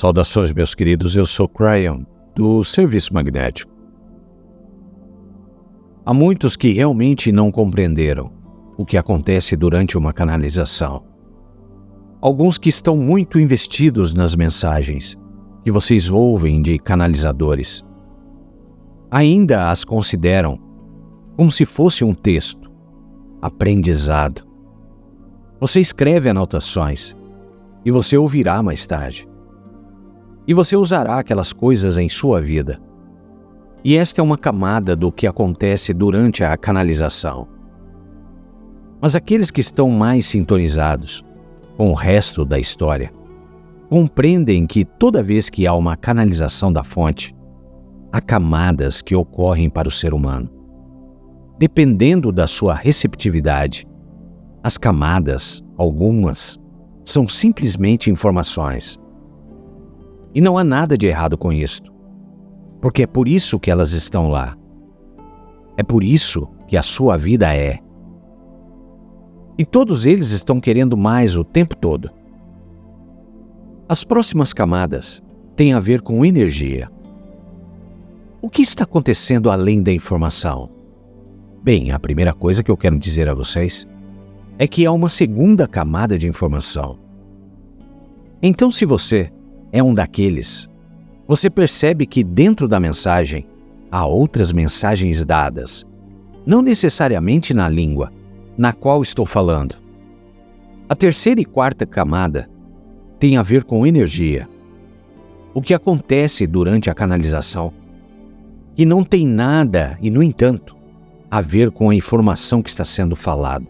Saudações, meus queridos, eu sou Cryon, do Serviço Magnético. Há muitos que realmente não compreenderam o que acontece durante uma canalização. Alguns que estão muito investidos nas mensagens que vocês ouvem de canalizadores. Ainda as consideram como se fosse um texto, aprendizado. Você escreve anotações e você ouvirá mais tarde. E você usará aquelas coisas em sua vida. E esta é uma camada do que acontece durante a canalização. Mas aqueles que estão mais sintonizados com o resto da história compreendem que toda vez que há uma canalização da fonte, há camadas que ocorrem para o ser humano. Dependendo da sua receptividade, as camadas, algumas, são simplesmente informações. E não há nada de errado com isto, porque é por isso que elas estão lá. É por isso que a sua vida é. E todos eles estão querendo mais o tempo todo. As próximas camadas têm a ver com energia. O que está acontecendo além da informação? Bem, a primeira coisa que eu quero dizer a vocês é que há uma segunda camada de informação. Então, se você é um daqueles, você percebe que dentro da mensagem há outras mensagens dadas, não necessariamente na língua na qual estou falando. A terceira e quarta camada tem a ver com energia. O que acontece durante a canalização, que não tem nada, e no entanto, a ver com a informação que está sendo falada.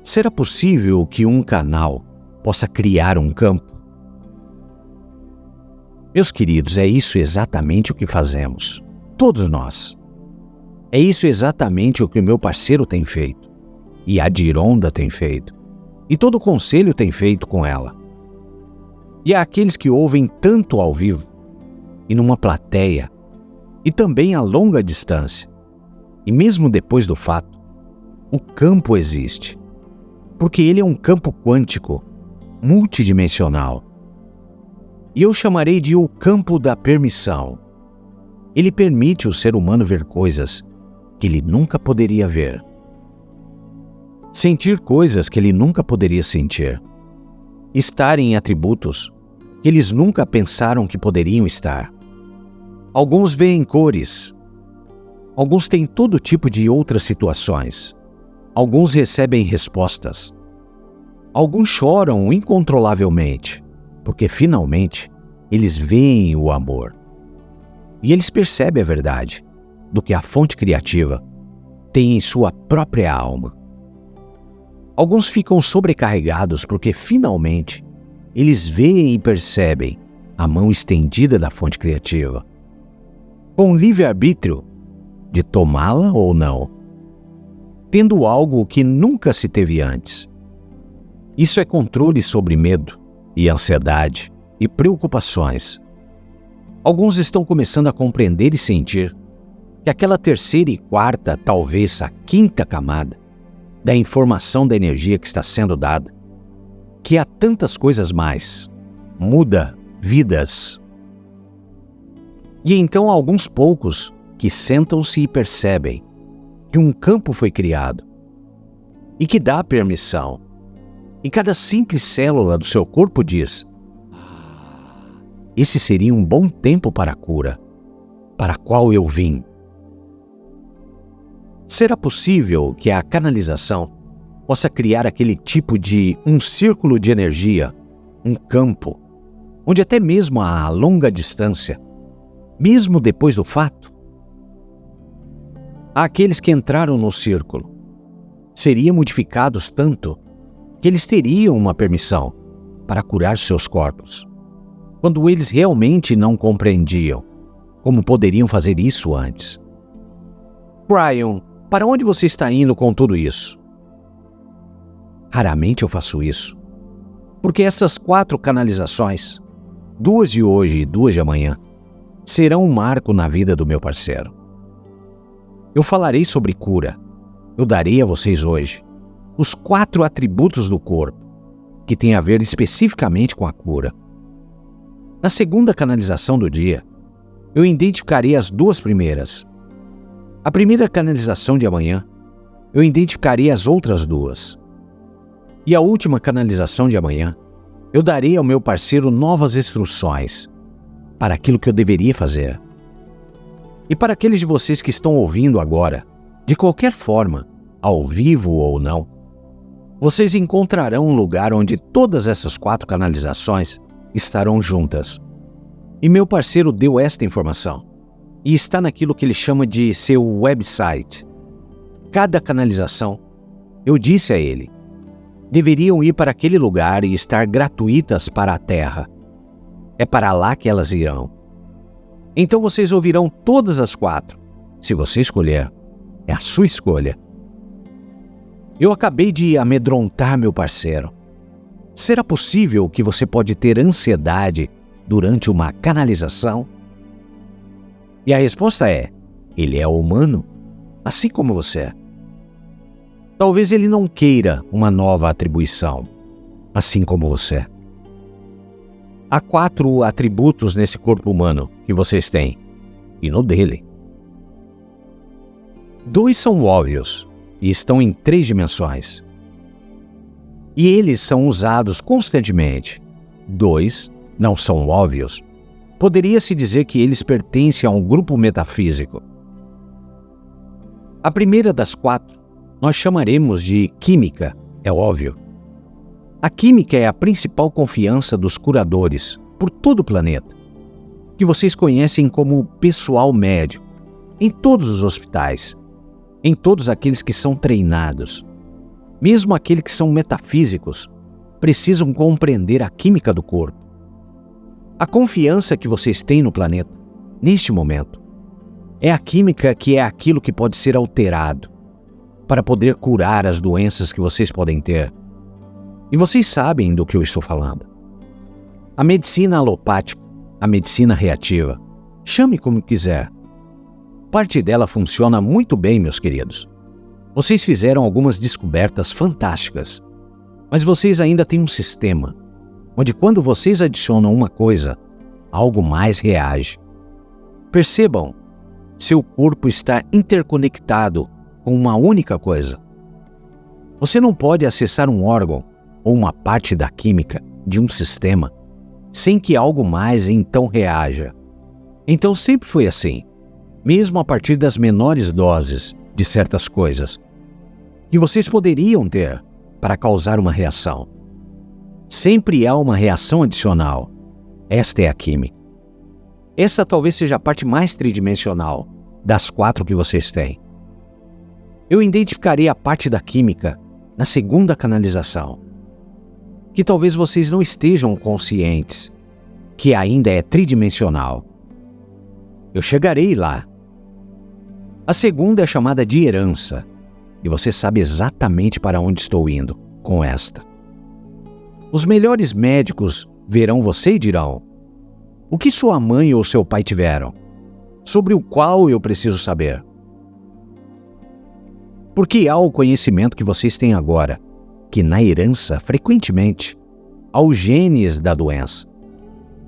Será possível que um canal possa criar um campo? Meus queridos, é isso exatamente o que fazemos. Todos nós. É isso exatamente o que o meu parceiro tem feito. E a Dironda tem feito. E todo o conselho tem feito com ela. E há aqueles que ouvem tanto ao vivo, e numa plateia, e também a longa distância. E mesmo depois do fato, o campo existe. Porque ele é um campo quântico, multidimensional. E eu chamarei de o campo da permissão. Ele permite o ser humano ver coisas que ele nunca poderia ver. Sentir coisas que ele nunca poderia sentir. Estar em atributos que eles nunca pensaram que poderiam estar. Alguns veem cores. Alguns têm todo tipo de outras situações. Alguns recebem respostas. Alguns choram incontrolavelmente, porque finalmente eles veem o amor. E eles percebem a verdade do que a fonte criativa tem em sua própria alma. Alguns ficam sobrecarregados porque finalmente eles veem e percebem a mão estendida da fonte criativa, com livre-arbítrio de tomá-la ou não, tendo algo que nunca se teve antes. Isso é controle sobre medo e ansiedade e preocupações. Alguns estão começando a compreender e sentir que aquela terceira e quarta, talvez a quinta camada da informação da energia que está sendo dada, que há tantas coisas mais, muda vidas. E então há alguns poucos que sentam-se e percebem que um campo foi criado e que dá permissão. E cada simples célula do seu corpo diz: esse seria um bom tempo para a cura, para a qual eu vim. Será possível que a canalização possa criar aquele tipo de um círculo de energia, um campo, onde até mesmo a longa distância, mesmo depois do fato, há aqueles que entraram no círculo, seriam modificados tanto que eles teriam uma permissão para curar seus corpos, quando eles realmente não compreendiam como poderiam fazer isso antes. Cryon, para onde você está indo com tudo isso? Raramente eu faço isso, porque essas 4 canalizações, 2 de hoje e 2 de amanhã, serão um marco na vida do meu parceiro. Eu falarei sobre cura. Eu darei a vocês hoje os 4 atributos do corpo, que têm a ver especificamente com a cura. Na segunda canalização do dia, eu identificarei as duas primeiras. A primeira canalização de amanhã, eu identificarei as outras duas. E a última canalização de amanhã, eu darei ao meu parceiro novas instruções para aquilo que eu deveria fazer. E para aqueles de vocês que estão ouvindo agora, de qualquer forma, ao vivo ou não, vocês encontrarão um lugar onde todas essas 4 canalizações estarão juntas. E meu parceiro deu esta informação. E está naquilo que ele chama de seu website. Cada canalização, eu disse a ele, deveriam ir para aquele lugar e estar gratuitas para a Terra. É para lá que elas irão. Então vocês ouvirão todas as 4. Se você escolher, é a sua escolha. Eu acabei de amedrontar meu parceiro. Será possível que você pode ter ansiedade durante uma canalização? E a resposta é, ele é humano, assim como você. Talvez ele não queira uma nova atribuição, assim como você. Há 4 atributos nesse corpo humano que vocês têm, e no dele. 2 são óbvios e estão em 3 dimensões. E eles são usados constantemente. 2 não são óbvios. Poderia-se dizer que eles pertencem a um grupo metafísico. A primeira das 4 nós chamaremos de química, é óbvio. A química é a principal confiança dos curadores por todo o planeta, que vocês conhecem como pessoal médico, em todos os hospitais, em todos aqueles que são treinados. Mesmo aqueles que são metafísicos, precisam compreender a química do corpo. A confiança que vocês têm no planeta, neste momento, é a química que é aquilo que pode ser alterado para poder curar as doenças que vocês podem ter. E vocês sabem do que eu estou falando. A medicina alopática, a medicina reativa, chame como quiser. Parte dela funciona muito bem, meus queridos. Vocês fizeram algumas descobertas fantásticas, mas vocês ainda têm um sistema onde quando vocês adicionam uma coisa, algo mais reage. Percebam, seu corpo está interconectado com uma única coisa. Você não pode acessar um órgão ou uma parte da química de um sistema sem que algo mais então reaja. Então sempre foi assim, mesmo a partir das menores doses de certas coisas que vocês poderiam ter para causar uma reação. Sempre há uma reação adicional. Esta é a química. Esta talvez seja a parte mais tridimensional das 4 que vocês têm. Eu identificarei a parte da química na segunda canalização, que talvez vocês não estejam conscientes, que ainda é tridimensional. Eu chegarei lá. A segunda é chamada de herança, e você sabe exatamente para onde estou indo com esta. Os melhores médicos verão você e dirão: o que sua mãe ou seu pai tiveram, sobre o qual eu preciso saber? Porque há o conhecimento que vocês têm agora, que na herança, frequentemente, há os genes da doença.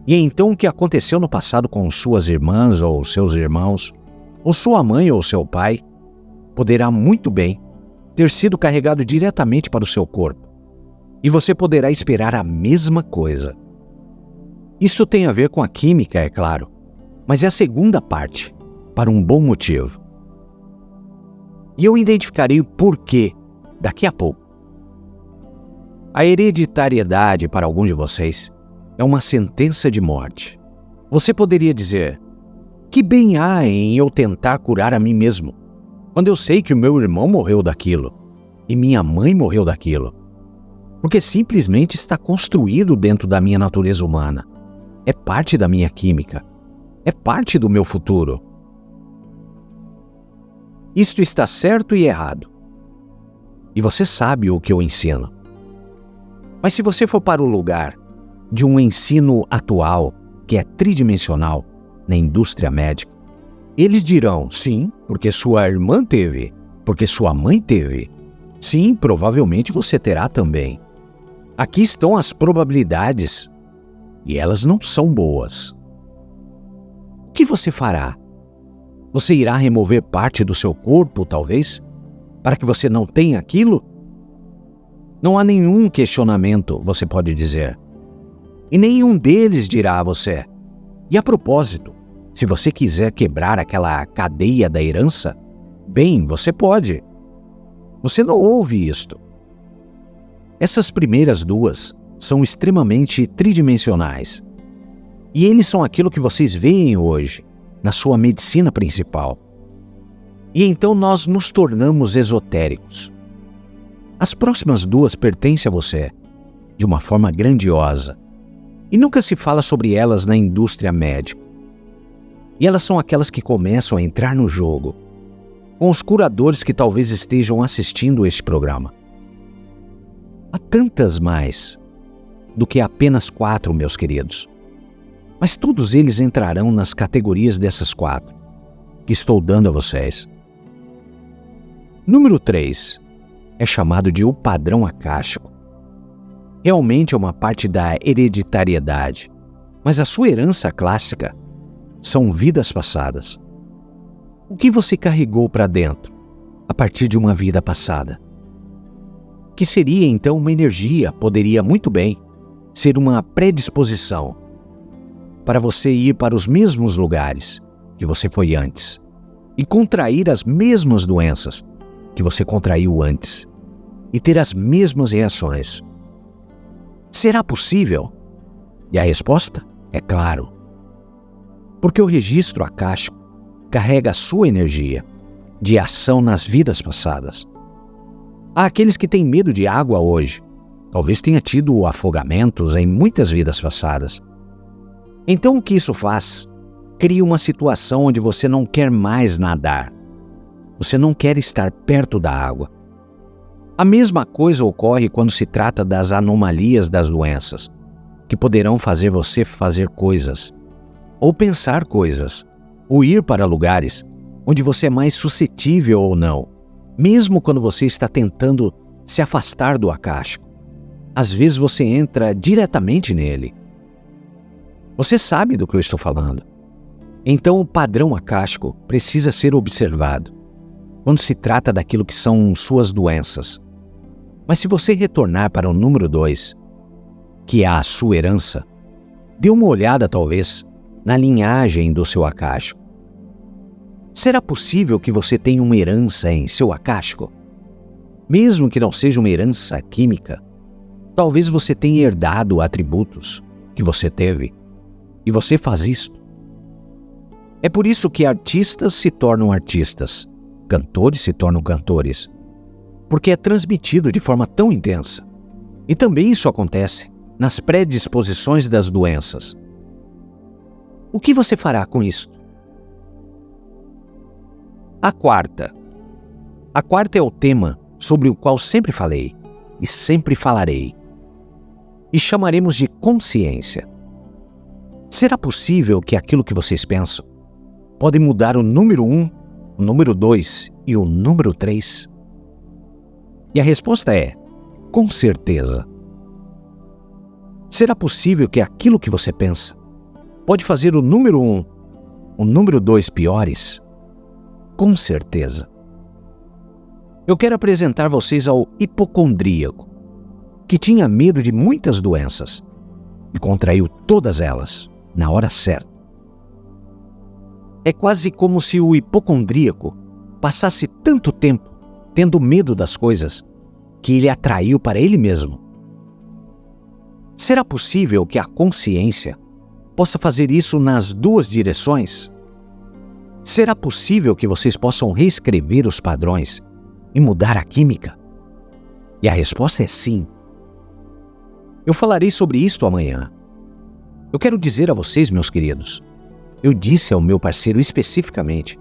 E então o que aconteceu no passado com suas irmãs ou seus irmãos, ou sua mãe ou seu pai, poderá muito bem ter sido carregado diretamente para o seu corpo. E você poderá esperar a mesma coisa. Isso tem a ver com a química, é claro, mas é a segunda parte, para um bom motivo. E eu identificarei o porquê daqui a pouco. A hereditariedade para alguns de vocês é uma sentença de morte. Você poderia dizer: que bem há em eu tentar curar a mim mesmo, quando eu sei que o meu irmão morreu daquilo e minha mãe morreu daquilo? Porque simplesmente está construído dentro da minha natureza humana. É parte da minha química. É parte do meu futuro. Isto está certo e errado. E você sabe o que eu ensino. Mas se você for para o lugar de um ensino atual, que é tridimensional, na indústria médica, eles dirão: sim, porque sua irmã teve, porque sua mãe teve. Sim, provavelmente você terá também. Aqui estão as probabilidades. e elas não são boas. O que você fará? Você irá remover parte do seu corpo, talvez, para que você não tenha aquilo? Não há nenhum questionamento, você pode dizer. E nenhum deles dirá a você: e a propósito, se você quiser quebrar aquela cadeia da herança, bem, você pode. Você não ouve isto. Essas primeiras duas são extremamente tridimensionais. E eles são aquilo que vocês veem hoje, na sua medicina principal. E então nós nos tornamos esotéricos. As próximas duas pertencem a você, de uma forma grandiosa. E nunca se fala sobre elas na indústria médica. E elas são aquelas que começam a entrar no jogo, com os curadores que talvez estejam assistindo este programa. Há tantas mais do que apenas 4, meus queridos. Mas todos eles entrarão nas categorias dessas 4 que estou dando a vocês. Número 3 é chamado de o padrão acástico. Realmente é uma parte da hereditariedade, mas a sua herança clássica são vidas passadas. O que você carregou para dentro a partir de uma vida passada? Que seria então uma energia, poderia muito bem ser uma predisposição para você ir para os mesmos lugares que você foi antes e contrair as mesmas doenças que você contraiu antes e ter as mesmas reações. Será possível? E a resposta é claro. Porque o registro acástico carrega a sua energia de ação nas vidas passadas. Há aqueles que têm medo de água hoje. Talvez tenha tido afogamentos em muitas vidas passadas. Então o que isso faz? Cria uma situação onde você não quer mais nadar. Você não quer estar perto da água. A mesma coisa ocorre quando se trata das anomalias das doenças, que poderão fazer você fazer coisas, ou pensar coisas, ou ir para lugares onde você é mais suscetível ou não, mesmo quando você está tentando se afastar do acástico. Às vezes você entra diretamente nele. Você sabe do que eu estou falando. Então o padrão acástico precisa ser observado quando se trata daquilo que são suas doenças. Mas se você retornar para o número 2, que é a sua herança, dê uma olhada talvez na linhagem do seu acástico. Será possível que você tenha uma herança em seu acástico? Mesmo que não seja uma herança química, talvez você tenha herdado atributos que você teve, e você faz isto. É por isso que artistas se tornam artistas, cantores se tornam cantores, porque é transmitido de forma tão intensa. E também isso acontece nas predisposições das doenças. O que você fará com isto? A quarta é o tema sobre o qual sempre falei e sempre falarei. E chamaremos de consciência. Será possível que aquilo que vocês pensam pode mudar o número 1, o número 2 e o número 3? E a resposta é: com certeza. Será possível que aquilo que você pensa pode fazer o número 1, o número 2 piores? Com certeza. Eu quero apresentar vocês ao hipocondríaco, que tinha medo de muitas doenças e contraiu todas elas na hora certa. É quase como se o hipocondríaco passasse tanto tempo tendo medo das coisas que ele atraiu para ele mesmo. Será possível que a consciência possa fazer isso nas duas direções? Será possível que vocês possam reescrever os padrões e mudar a química? E a resposta é sim. Eu falarei sobre isto amanhã. Eu quero dizer a vocês, meus queridos, eu disse ao meu parceiro especificamente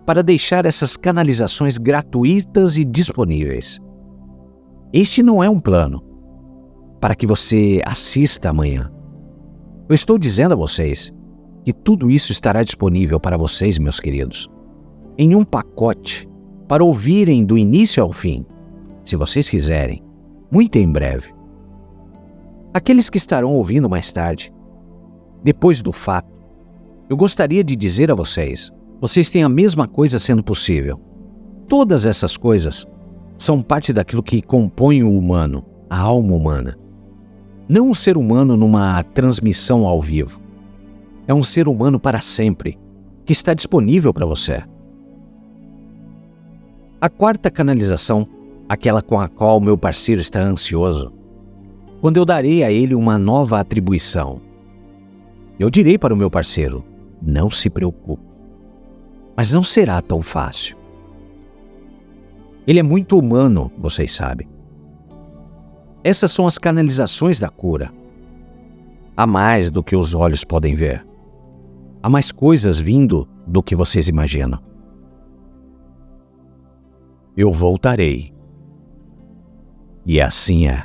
para deixar essas canalizações gratuitas e disponíveis. Este não é um plano para que você assista amanhã. Eu estou dizendo a vocês que tudo isso estará disponível para vocês, meus queridos, em um pacote para ouvirem do início ao fim, se vocês quiserem, muito em breve. Aqueles que estarão ouvindo mais tarde Depois do fato, eu gostaria de dizer a vocês têm a mesma coisa sendo possível. Todas essas coisas são parte daquilo que compõe o humano, a alma humana. Não um ser humano numa transmissão ao vivo. É um ser humano para sempre, que está disponível para você. A quarta canalização, aquela com a qual meu parceiro está ansioso, quando eu darei a ele uma nova atribuição, eu direi para o meu parceiro: não se preocupe. Mas não será tão fácil. Ele é muito humano, vocês sabem. Essas são as canalizações da cura. Há mais do que os olhos podem ver. Há mais coisas vindo do que vocês imaginam. Eu voltarei. E assim é.